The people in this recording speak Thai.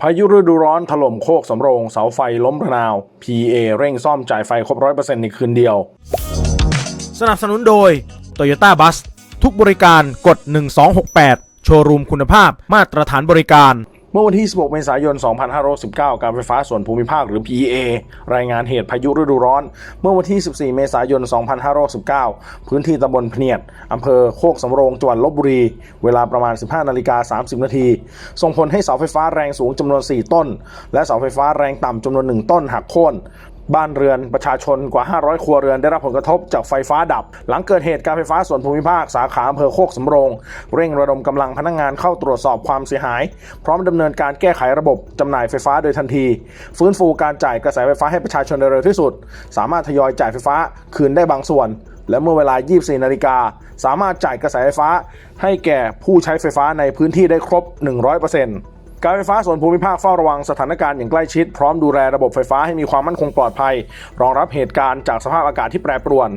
พายุฤดูร้อนถล่มโคกสำโรงเสาไฟล้มระนาว PA เร่งซ่อมจ่ายไฟครบ 100% ในคืนเดียวสนับสนุนโดย Toyota Bus ทุกบริการกด1268โชว์รูมคุณภาพมาตรฐานบริการเมื่อวันที่ 16 เมษายน 2519 การไฟฟ้าส่วนภูมิภาคหรือ PA รายงานเหตุพายุฤดูร้อนเมื่อวันที่ 14 เมษายน 2519 พื้นที่ตำบลพเนียดอำเภอโคกสำโรงจังหวัดลพบุรีเวลาประมาณ 15:30 น.ส่งผลให้เสาไฟฟ้าแรงสูงจำนวน 4 ต้นและเสาไฟฟ้าแรงต่ำจำนวน 1 ต้นหักโค่นบ้านเรือนประชาชนกว่า500ครัวเรือนได้รับผลกระทบจากไฟฟ้าดับหลังเกิดเหตุการไฟฟ้าส่วนภูมิภาคสาขาอำเภอโคกสำโรงเร่งระดมกำลังพนักงานเข้าตรวจสอบความเสียหายพร้อมดำเนินการแก้ไขระบบจำหน่ายไฟฟ้าโดยทันทีฟื้นฟูการจ่ายกระแสไฟฟ้าให้ประชาชนโดยเร็วที่สุดสามารถทยอยจ่ายไฟฟ้าคืนได้บางส่วนและเมื่อเวลา 24 นาฬิกาสามารถจ่ายกระแสไฟฟ้าให้แก่ผู้ใช้ไฟฟ้าในพื้นที่ได้ครบ 100%การไฟฟ้าส่วนภูมิภาคเฝ้าระวังสถานการณ์อย่างใกล้ชิดพร้อมดูแลระบบไฟฟ้าให้มีความมั่นคงปลอดภัยรองรับเหตุการณ์จากสภาพอากาศที่แปรปรวน